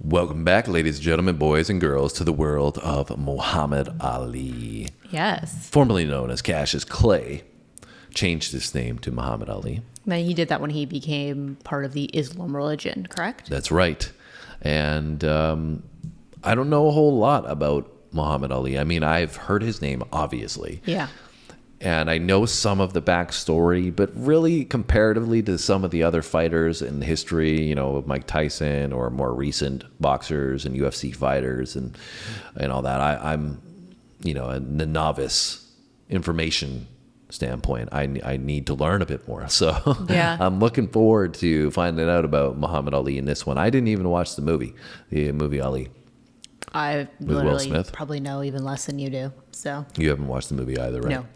Welcome back, ladies and gentlemen, boys and girls, to the world of Muhammad Ali. Yes. Formerly known as Cassius Clay, changed his name to Muhammad Ali. Now, he did that when he became part of the Islam religion, correct? That's right. And I don't know a whole lot about Muhammad Ali. I mean, I've heard his name, obviously. Yeah. And I know some of the backstory, but really comparatively to some of the other fighters in history, you know, Mike Tyson or more recent boxers and UFC fighters and all that, I'm, you know, in the novice information standpoint, I need to learn a bit more. So yeah. I'm looking forward to finding out about Muhammad Ali in this one. I didn't even watch the movie Ali. I With Will Smith? probably know even less than you do. So You haven't watched the movie either, right? No.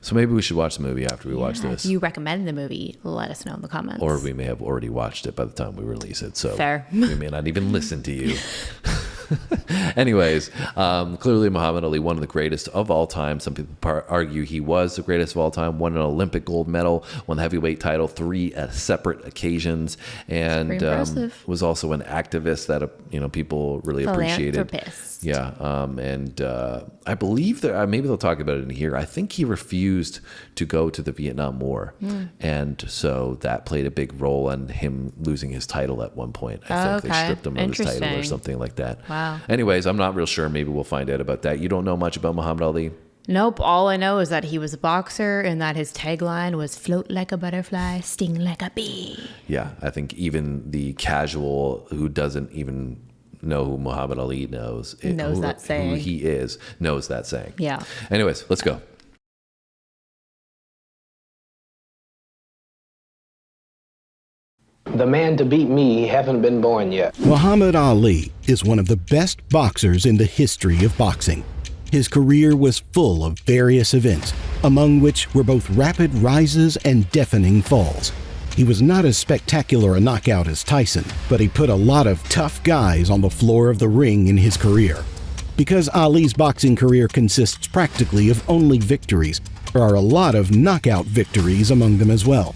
So maybe we should watch the movie after we watch this. If you recommend the movie, let us know in the comments. Or we may have already watched it by the time we release it. So Fair. we may not even listen to you. Anyways, clearly Muhammad Ali, one of the greatest of all time. Some people argue he was the greatest of all time. Won an Olympic gold medal, won the heavyweight title 3 separate occasions, and was also an activist that people really appreciated. Philanthropist. Yeah, and I believe that maybe they'll talk about it in here. I think he refused to go to the Vietnam War, and so that played a big role in him losing his title at one point. I think they stripped him of his title or something like that. Wow. Anyways, I'm not real sure. Maybe we'll find out about that. You don't know much about Muhammad Ali? Nope. All I know is that he was a boxer and that his tagline was "float like a butterfly, sting like a bee." Yeah, I think even the casual who doesn't even know who Muhammad Ali knows that saying. Who he is, knows that saying. Yeah. Anyways, let's go. The man to beat me haven't been born yet. Muhammad Ali is one of the best boxers in the history of boxing. His career was full of various events, among which were both rapid rises and deafening falls. He was not as spectacular a knockout as Tyson, but he put a lot of tough guys on the floor of the ring in his career. Because Ali's boxing career consists practically of only victories, there are a lot of knockout victories among them as well.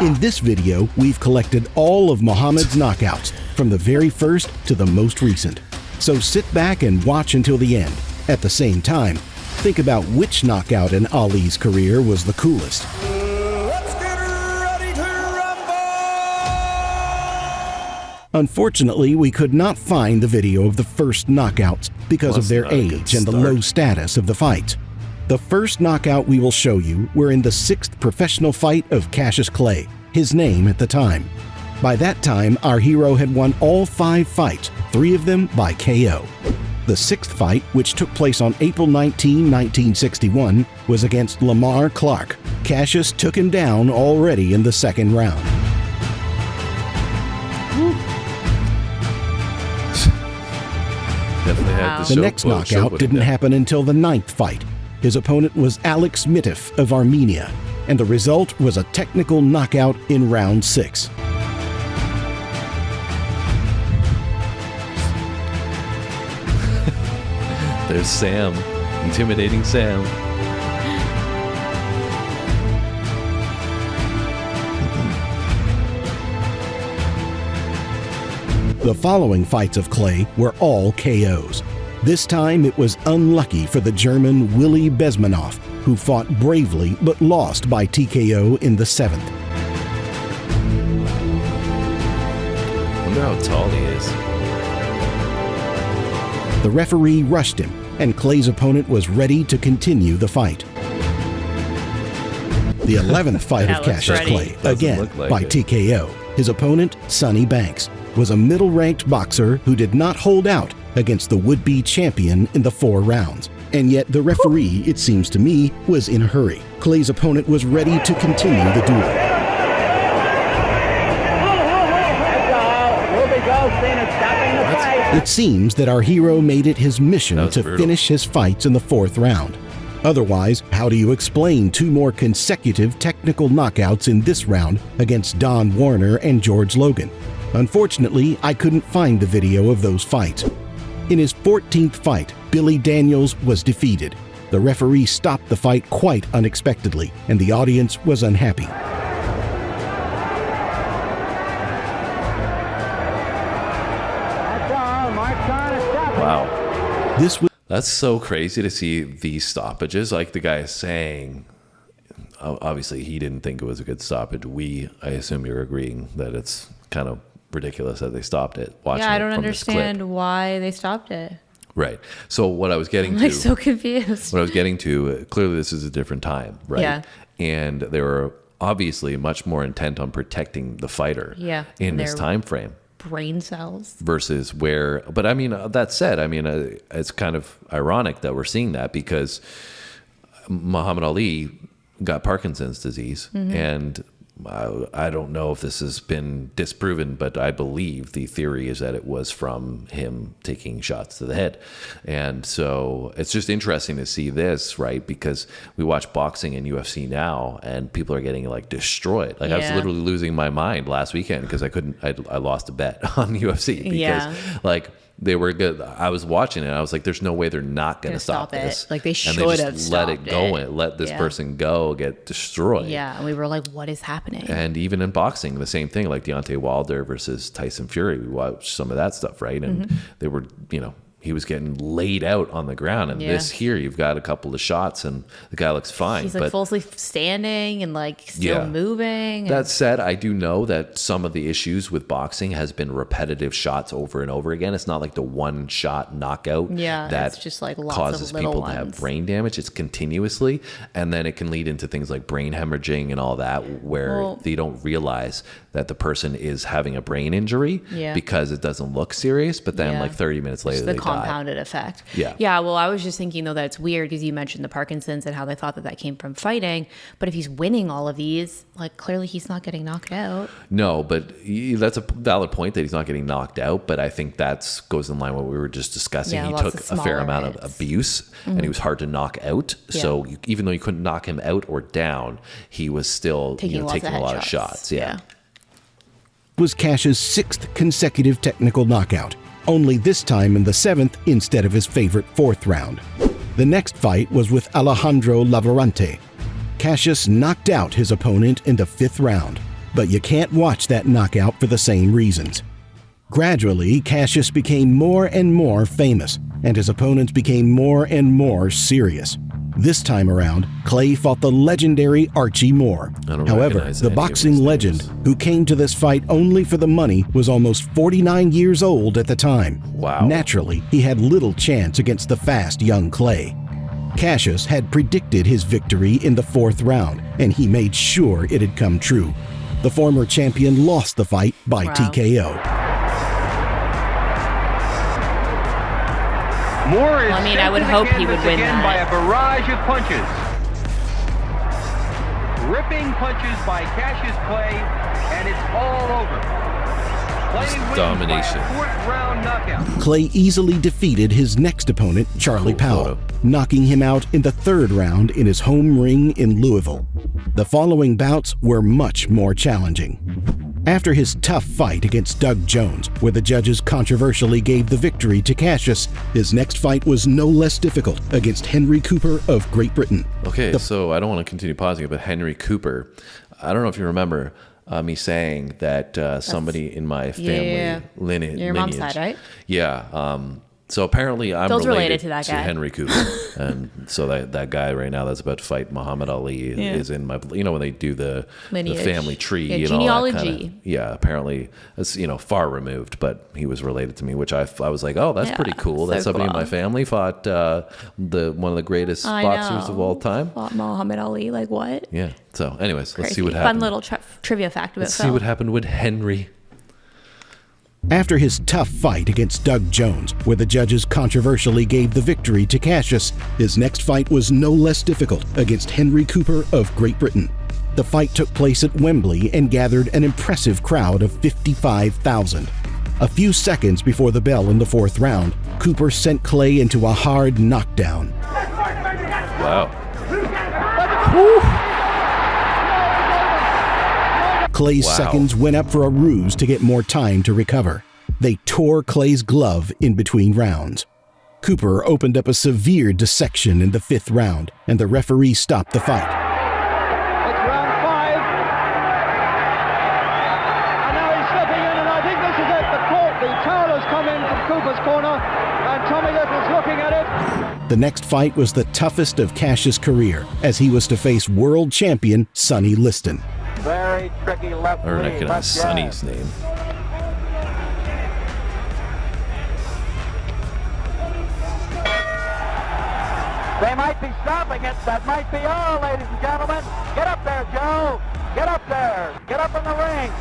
In this video, we've collected all of Muhammad's knockouts, from the very first to the most recent. So sit back and watch until the end. At the same time, think about which knockout in Ali's career was the coolest. Let's get ready to rumble! Unfortunately, we could not find the video of the first knockouts because of their age and the low status of the fights. The first knockout we will show you were in the 6th professional fight of Cassius Clay, his name at the time. By that time, our hero had won all 5 fights, 3 of them by KO. The 6th fight, which took place on April 19, 1961, was against Lamar Clark. Cassius took him down already in the 2nd round. The next knockout didn't happen until the 9th fight. His opponent was Alex Mitif of Armenia, and the result was a technical knockout in round 6. There's Sam, intimidating Sam. The following fights of Clay were all KOs. This time it was unlucky for the German Willy Bezmenov, who fought bravely but lost by TKO in the 7th. Wonder how tall he is. The referee rushed him, and Clay's opponent was ready to continue the fight. The 11th fight of Cassius Clay, again by TKO. His opponent, Sonny Banks, was a middle-ranked boxer who did not hold out against the would-be champion in the 4 rounds. And yet the referee, it seems to me, was in a hurry. Clay's opponent was ready to continue the duel. It seems that our hero made it his mission to finish his fights in the 4th round. Otherwise, how do you explain 2 more consecutive technical knockouts in this round against Don Warner and George Logan? Unfortunately, I couldn't find the video of those fights. In his 14th fight, Billy Daniels was defeated. The referee stopped the fight quite unexpectedly, and the audience was unhappy. This was That's so crazy to see these stoppages. Like the guy is saying, obviously he didn't think it was a good stoppage. I assume you're agreeing that it's kind of ridiculous that they stopped it. Watching I it don't from this clip. understand why they stopped it. Right. So what I was getting I'm to, like so confused. what I was getting to, clearly this is a different time, right? Yeah. And they were obviously much more intent on protecting the fighter in this Their time frame. brain cells. Versus where, but I mean, that said, I mean, it's kind of ironic that we're seeing that because Muhammad Ali got Parkinson's disease, and I don't know if this has been disproven, but I believe the theory is that it was from him taking shots to the head. And so it's just interesting to see this, right? Because we watch boxing and UFC now, and people are getting like destroyed. Like I was literally losing my mind last weekend because I lost a bet on UFC because like they were good. I was watching it and I was like, there's no way they're not going to stop this. Like they should and they have just let it go and let this person go get destroyed. Yeah. And we were like, what is happening? And even in boxing, the same thing, like Deontay Wilder versus Tyson Fury. We watched some of that stuff, right? And they were, he was getting laid out on the ground. And this here, you've got a couple of shots and the guy looks fine. He's like fully standing and like still moving. That said, I do know that some of the issues with boxing has been repetitive shots over and over again. It's not like the one shot knockout that it's just like lots causes of little people ones. to have brain damage. It's continuously. And then it can lead into things like brain hemorrhaging and all that where they don't realize that the person is having a brain injury because it doesn't look serious. But then like 30 minutes later, they die. Compounded effect. Yeah. Well, I was just thinking though that it's weird because you mentioned the Parkinson's and how they thought that came from fighting. But if he's winning all of these, like clearly he's not getting knocked out. No, but that's a valid point that he's not getting knocked out. But I think that goes in line with what we were just discussing. He took a fair amount of abuse and he was hard to knock out. So even though you couldn't knock him out or down, he was still taking a lot of shots. Yeah. was Cash's 6th consecutive technical knockout, only this time in the 7th instead of his favorite 4th round. The next fight was with Alejandro Lavarante. Cassius knocked out his opponent in the 5th round, but you can't watch that knockout for the same reasons. Gradually, Cassius became more and more famous, and his opponents became more and more serious. This time around, Clay fought the legendary Archie Moore. However, the boxing legend, who came to this fight only for the money, was almost 49 years old at the time. Wow. Naturally, he had little chance against the fast young Clay. Cassius had predicted his victory in the 4th round, and he made sure it had come true. The former champion lost the fight by TKO. Moore is I would hope he would win again that. by a barrage of punches. Ripping punches by Cassius Clay, and it's all over. Clay wins domination. by a 4th round knockout. Clay easily defeated his next opponent, Charlie Powell, knocking him out in the 3rd round in his home ring in Louisville. The following bouts were much more challenging. After his tough fight against Doug Jones, where the judges controversially gave the victory to Cassius, his next fight was no less difficult against Henry Cooper of Great Britain. Okay, so I don't want to continue pausing it, but Henry Cooper, I don't know if you remember me saying that somebody in my family lineage. Your mom's side, right? Yeah. So apparently I'm Phil's related related to that guy. Henry Cooper. And so that guy right now that's about to fight Muhammad Ali is in my, when they do the family tree, genealogy. Apparently it's, far removed, but he was related to me, which I was like, oh, that's pretty cool. That somebody in my family fought one of the greatest boxers of all time. Fought Muhammad Ali, like what? Yeah. So anyways, Crazy. Let's see what happened. Fun little trivia fact about Let's Phil. see what happened with Henry. After his tough fight against Doug Jones, where the judges controversially gave the victory to Cassius, his next fight was no less difficult against Henry Cooper of Great Britain. The fight took place at Wembley and gathered an impressive crowd of 55,000. A few seconds before the bell in the 4th round, Cooper sent Clay into a hard knockdown. Wow. Clay's seconds went up for a ruse to get more time to recover. They tore Clay's glove in between rounds. Cooper opened up a severe dissection in the 5th round, and the referee stopped the fight. It's round 5. And now he's slipping in, and I think this is it. The towel has come in from Cooper's corner, and Tommy Little's looking at it. The next fight was the toughest of Cash's career, as he was to face world champion Sonny Liston. Very tricky left I knee. recognize Sonny's name. They might be stopping it. That might be all, ladies and gentlemen. Get up there, Joe. Get up there. Get up in the ring.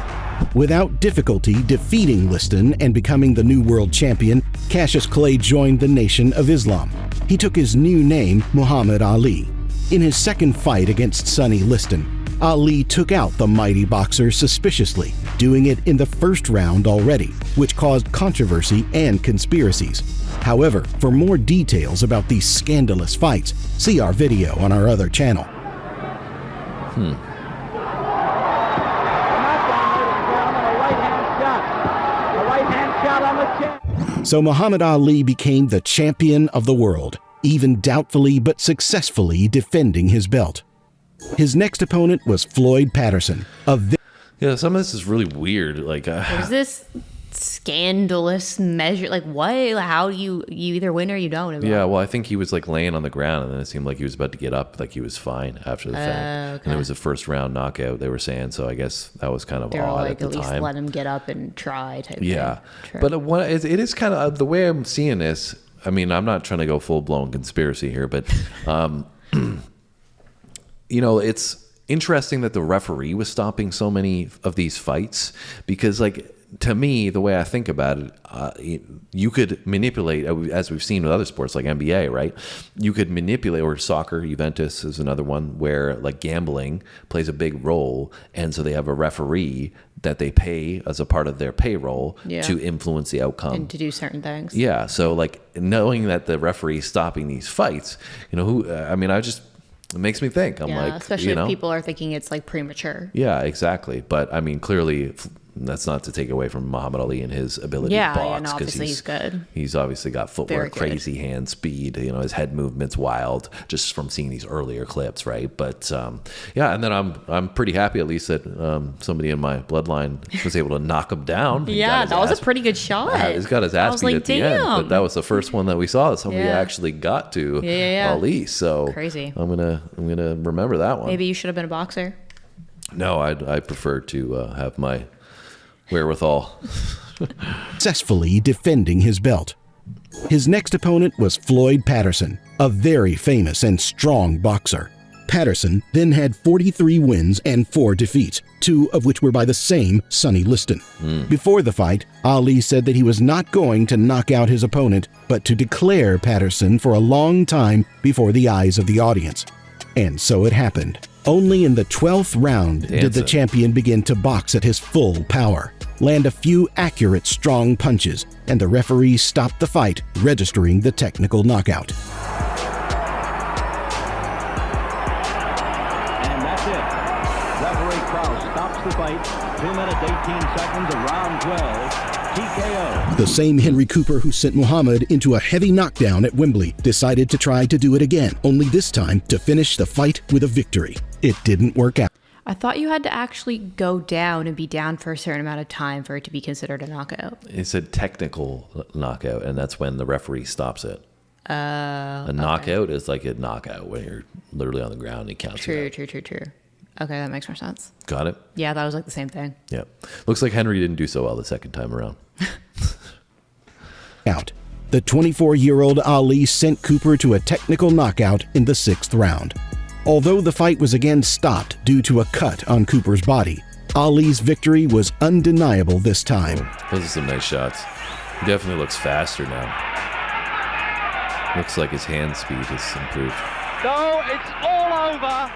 Without difficulty defeating Liston and becoming the new world champion, Cassius Clay joined the Nation of Islam. He took his new name, Muhammad Ali. In his second fight against Sonny Liston, Ali took out the mighty boxer suspiciously, doing it in the first round already, which caused controversy and conspiracies. However, for more details about these scandalous fights, see our video on our other channel. So Muhammad Ali became the champion of the world, even doubtfully but successfully defending his belt. His next opponent was Floyd Patterson, Yeah, some of this is really weird. Like, Is this scandalous measure? Like, what? How do you either win or you don't? yeah, well, I think he was like laying on the ground, and then it seemed like he was about to get up, like he was fine after the fact. Okay. And it was a first round knockout, they were saying. So I guess that was kind of They're odd like, at the at least time. let him get up and try type Yeah, thing. True. but it is kind of the way I'm seeing this. I mean, I'm not trying to go full blown conspiracy here, but you know, it's interesting that the referee was stopping so many of these fights because, like, to me, the way I think about it, you could manipulate, as we've seen with other sports like NBA, right? You could manipulate, or soccer, Juventus is another one, where like gambling plays a big role. And so they have a referee that they pay as a part of their payroll to influence the outcome. And to do certain things. Yeah. So like knowing that the referee is stopping these fights, you know, it makes me think. I'm like, especially you know, if people are thinking it's like premature. yeah, exactly. But I mean, clearly, that's not to take away from Muhammad Ali and his ability to box. and obviously he's good. He's obviously got Very footwork, good. crazy hand speed. You know, his head movement's wild, just from seeing these earlier clips, right? But yeah, and then I'm pretty happy at least that somebody in my bloodline was able to knock him down. Yeah, that was a pretty good shot. He's got his I ass was beat like, at the end, but damn. that was the first one that we saw that somebody Yeah. actually got to Yeah. Ali. So Crazy. I'm gonna remember that one. Maybe you should have been a boxer. No, I prefer to have my wherewithal. successfully defending his belt. His next opponent was Floyd Patterson, a very famous and strong boxer. Patterson then had 43 wins and 4 defeats, 2 of which were by the same Sonny Liston. Before the fight, Ali said that he was not going to knock out his opponent, but to declare Patterson for a long time before the eyes of the audience. And so it happened. Only in the 12th round did the Dancing. champion begin to box at his full power, land a few accurate, strong punches, and the referee stopped the fight, registering the technical knockout. And that's it. Referee Krause stops the fight. 2 minutes, 18 seconds of round 12. TKO. The same Henry Cooper who sent Muhammad into a heavy knockdown at Wembley decided to try to do it again, only this time to finish the fight with a victory. It didn't work out. I thought you had to actually go down and be down for a certain amount of time for it to be considered a knockout. It's a technical knockout, and that's when the referee stops it. A knockout is like a knockout when you're literally on the ground and he counts you True. out. Okay, that makes more sense. Got it? Yeah, that was like the same thing. Yeah. Looks like Henry didn't do so well the second time around. The 24-year-old Ali sent Cooper to a technical knockout in the 6th round. Although the fight was again stopped due to a cut on Cooper's body, Ali's victory was undeniable this time. Those are some nice shots. He definitely looks faster now. Looks like his hand speed has improved. So it's all over.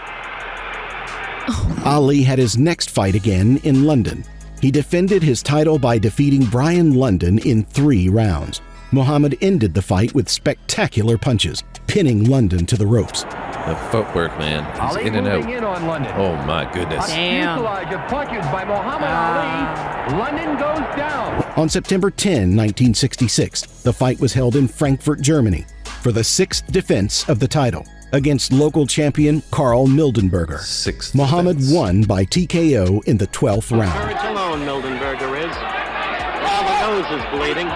Ali had his next fight again in London. He defended his title by defeating Brian London in 3 rounds. Muhammad ended the fight with spectacular punches, pinning London to the ropes. The footwork, man. He's Ali in and moving out. in on London. Oh my goodness. Damn. Fuselage of punches by Muhammad Ali. London goes down. On September 10, 1966, the fight was held in Frankfurt, Germany, for the 6th defense of the title against local champion Karl Mildenberger. 6th Muhammad defense. won by TKO in the 12th round. Courage alone, Mildenberger is. All the nose is bleeding.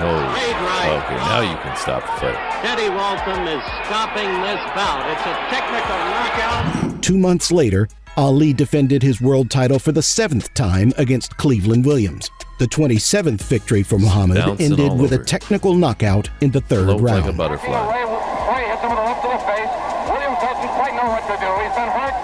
Okay, now you can stop the fight. Teddy Walton is stopping this bout. It's a technical knockout. 2 months later, Ali defended his world title for the 7th time against Cleveland Williams. The 27th victory for Muhammad Bouncing ended all with a over. technical knockout in the 3rd Float round. like a butterfly. Ray hits him with a left to the face. Williams doesn't quite know what to do. He's been hurt.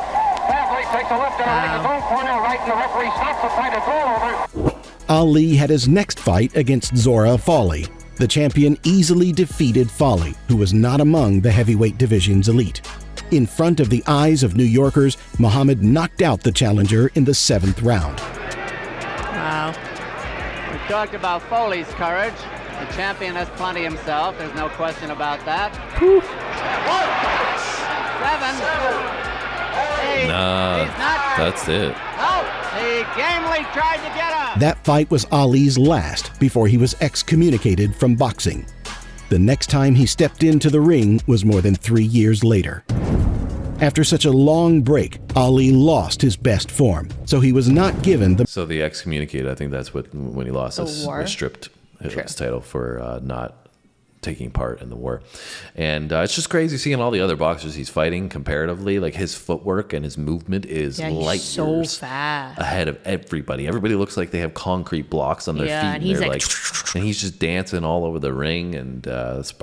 Badly takes a left in his own corner right, and the referee stops the fight. It's all over. Ali had his next fight against Zora Fawley. The champion easily defeated Fawley, who was not among the heavyweight division's elite. In front of the eyes of New Yorkers, Muhammad knocked out the challenger in the 7th round. Wow. We talked about Foley's courage. The champion has plenty himself. There's no question about that. 7. 8. Nah, He's not. that's it. No, he gamely tried to get up. That fight was Ali's last before he was excommunicated from boxing. The next time he stepped into the ring was more than 3 years later. After such a long break, Ali lost his best form, so he was not given the... So the excommunicated, I think that's what, when he lost his, war? was stripped his title for not taking part in the war. And it's just crazy seeing all the other boxers he's fighting comparatively. Like his footwork and his movement is light so years fast ahead of everybody. Everybody looks like they have concrete blocks on their feet. and he's they're like and he's just dancing all over the ring. And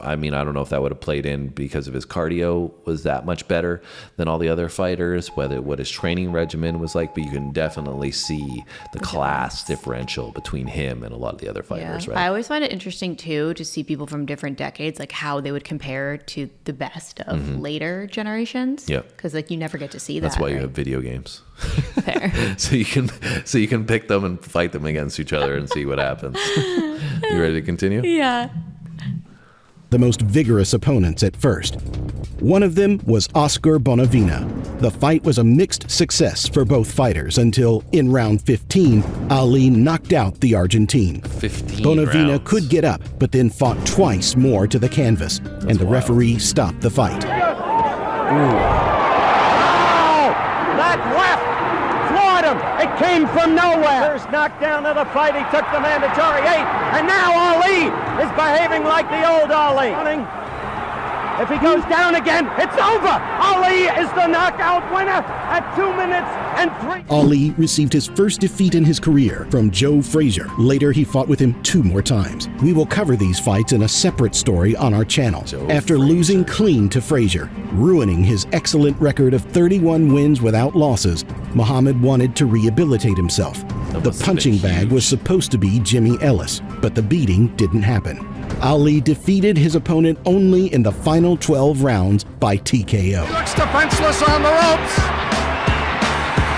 I mean, I don't know if that would have played in because of his cardio was that much better than all the other fighters, what his training regimen was like, but you can definitely see the class differential between him and a lot of the other fighters, right? I always find it interesting too to see people from different decades, like how they would compare to the best of later generations. Yeah, because like you never get to see that. That's why you have video games. Fair. so you can pick them and fight them against each other and see what happens. You ready to continue? Yeah. the most vigorous opponents at first. One of them was Oscar Bonavina. The fight was a mixed success for both fighters until, in round 15, Ali knocked out the Argentine. 15 Oh, Bonavina rounds. could get up, but then fought twice more to the canvas, and the referee stopped the fight. That left floored him. It came from nowhere. First knockdown of the fight. He took the mandatory 8. And now Ali is behaving like the old Ali. If he goes down again, it's over. Ali is the knockout winner at 2 minutes and 3. Ali received his first defeat in his career from Joe Frazier. Later, he fought with him 2 more times. We will cover these fights in a separate story on our channel. After losing clean to Frazier, ruining his excellent record of 31 wins without losses, Muhammad wanted to rehabilitate himself. The punching bag was supposed to be Jimmy Ellis, but the beating didn't happen. Ali defeated his opponent only in the final 12 rounds by TKO. Looks defenseless on the ropes.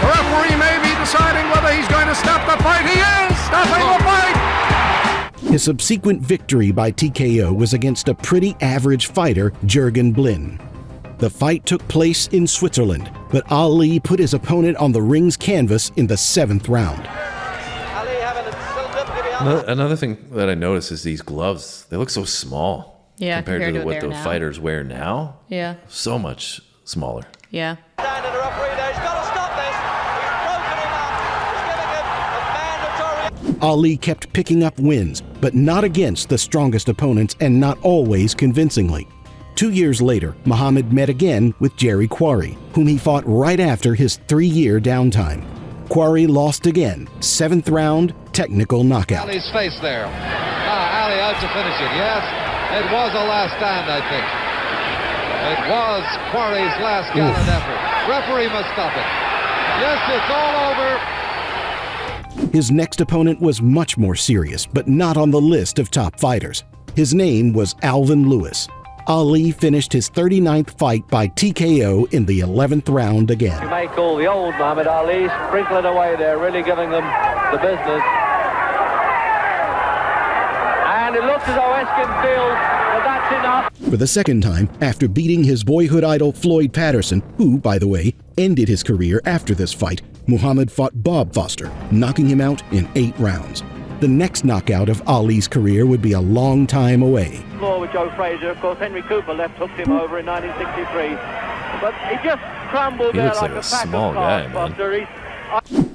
The referee may be deciding whether he's going to stop the fight. He is stopping the fight. His subsequent victory by TKO was against a pretty average fighter, Jürgen Blin. The fight took place in Switzerland, but Ali put his opponent on the ring's canvas in the 7th round. Another thing that I noticed is these gloves. They look so small compared to what the fighters wear now. Yeah. So much smaller. Yeah. Ali kept picking up wins, but not against the strongest opponents and not always convincingly. 2 years later, Muhammad met again with Jerry Quarry, whom he fought right after his 3-year downtime. Quarry lost again, 7th round, technical knockout. Ali's face there. Ali out to finish it. Yes, it was a last stand, I think. It was Quarry's last gallant effort. Referee must stop it. Yes, it's all over. His next opponent was much more serious, but not on the list of top fighters. His name was Alvin Lewis. Ali finished his 39th fight by TKO in the 11th round again. You may call the old Muhammad Ali, sprinkling away there, really giving them the business. And it looks as though Eskin feels that that's enough. For the second time, after beating his boyhood idol Floyd Patterson, who, by the way, ended his career after this fight, Muhammad fought Bob Foster, knocking him out in 8 rounds. The next knockout of Ali's career would be a long time away. More with Joe Frazier, of course. Henry Cooper hooked him over in 1963, but he just crumbled He there looks like like a a pack small of guy, Buster.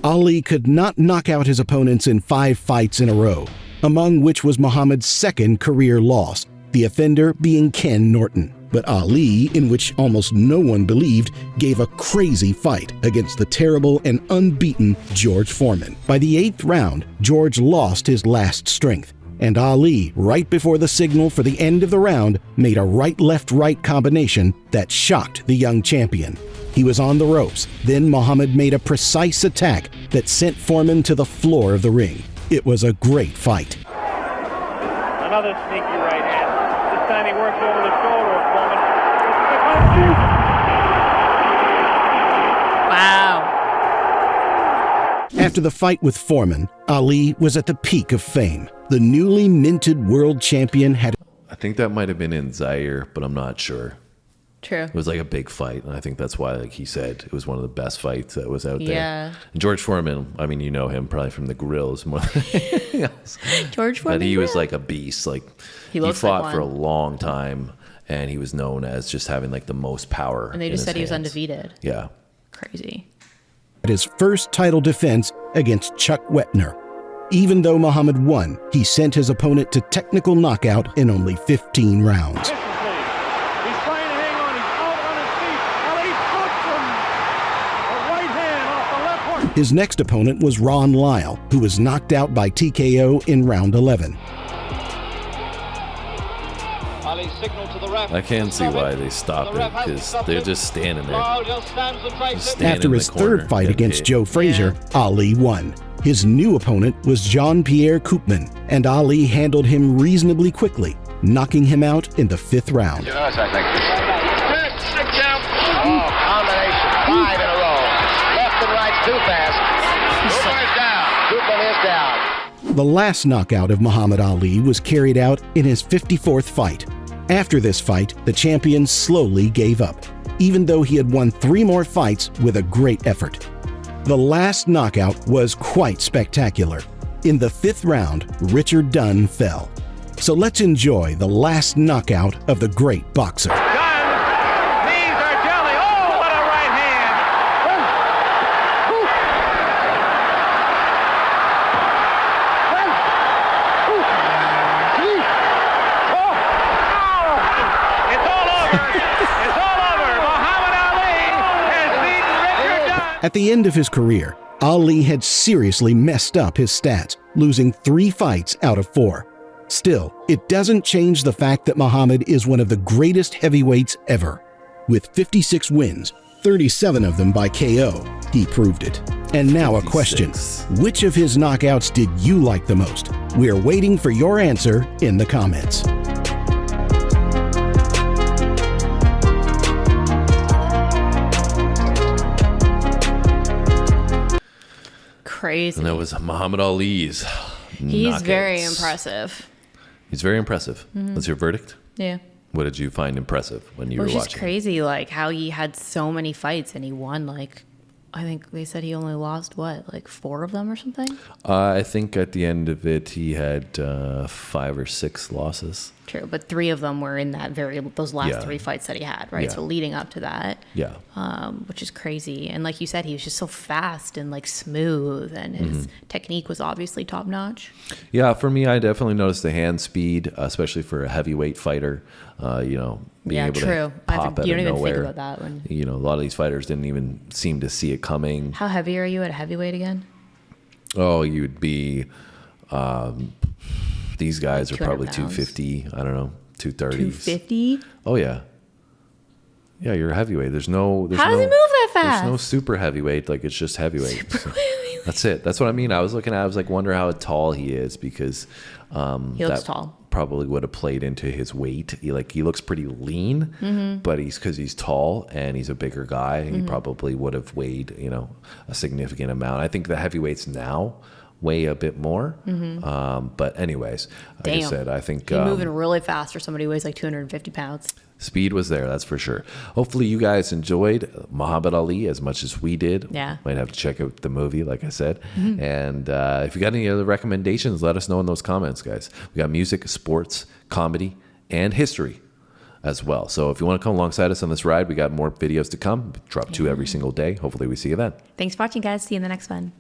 Ali could not knock out his opponents in 5 fights in a row. among which was Muhammad's second career loss, the offender being Ken Norton. But Ali, in which almost no one believed, gave a crazy fight against the terrible and unbeaten George Foreman. By the 8th round, George lost his last strength, and Ali, right before the signal for the end of the round, made a right-left-right combination that shocked the young champion. He was on the ropes. Then Muhammad made a precise attack that sent Foreman to the floor of the ring. It was a great fight. Another sneaky right hand. This time he works over the shoulder of Foreman. Wow. After the fight with Foreman, Ali was at the peak of fame. The newly minted world champion had... I think that might have been in Zaire, but I'm not sure. True. It was like a big fight, and I think that's why, like he said, it was one of the best fights that was out there. Yeah. And George Foreman, I mean, you know him probably from the grills more than anything else. George Foreman, but he was like a beast. Like he fought for a long time, and he was known as just having like the most power. And they just said he was undefeated. Yeah. Crazy. At his first title defense against Chuck Wepner. Even though Muhammad won, he sent his opponent to technical knockout in only 15 rounds. His next opponent was Ron Lyle, who was knocked out by TKO in round 11. I can see why they stopped it, because they're just standing there. After his third fight against Joe Frazier, Ali won. His new opponent was Jean-Pierre Koopman, and Ali handled him reasonably quickly, knocking him out in the 5th round. Yes, I think. Oh, combination. 5 in a row. Left and right too fast. Koopman is down. The last knockout of Muhammad Ali was carried out in his 54th fight. After this fight, the champion slowly gave up, even though he had won 3 more fights with a great effort. The last knockout was quite spectacular. In the 5th round, Richard Dunn fell. So let's enjoy the last knockout of the great boxer. Knees are jelly. Oh, what a right hand. It's all over. It's all over. Muhammad Ali has beaten Richard Dunn. At the end of his career, Ali had seriously messed up his stats, losing 3 fights out of 4. Still, it doesn't change the fact that Muhammad is one of the greatest heavyweights ever. With 56 wins, 37 of them by KO, he proved it. And now a question. Which of his knockouts did you like the most? We're waiting for your answer in the comments. Crazy. And that was Muhammad Ali's He's knockouts. very impressive. He's very impressive. Mhm. What's your verdict? Yeah. What did you find impressive when you were It was just watching? crazy, like how he had so many fights and he won like, I think they said he only lost what, like 4 of them or something? I think at the end of it, he had 5 or 6 losses. True, but 3 of them were in those last Yeah. 3 fights that he had, right? Yeah. So leading up to that, Yeah. Which is crazy. And like you said, he was just so fast and like smooth, and his technique was obviously top notch. Yeah, for me, I definitely noticed the hand speed, especially for a heavyweight fighter. Being able to pop out you don't of even nowhere. think about that when. A lot of these fighters didn't even seem to see it coming. How heavy are you at a heavyweight again? Oh, you'd be. These guys Like are probably 200 pounds. 250. I don't know, 230s. 250? Oh yeah. Yeah, you're a heavyweight. There's no. How does he move that fast? There's no super heavyweight. Like it's just heavyweight. That's it. That's what I mean. I was looking at. I was like, wonder how tall he is because. He looks tall. Probably would have played into his weight. He looks pretty lean, but because he's tall and he's a bigger guy, he probably would have weighed a significant amount. I think the heavyweights now weigh a bit more. But anyways, like I said, I think he's moving really fast for somebody who weighs like 250 pounds. Speed was there, that's for sure. Hopefully you guys enjoyed Muhammad Ali as much as we did. Yeah. Might have to check out the movie, like I said. And if you got any other recommendations, let us know in those comments, guys. We got music, sports, comedy, and history as well. So if you want to come alongside us on this ride, we got more videos to come. Drop 2 every single day. Hopefully we see you then. Thanks for watching, guys. See you in the next one.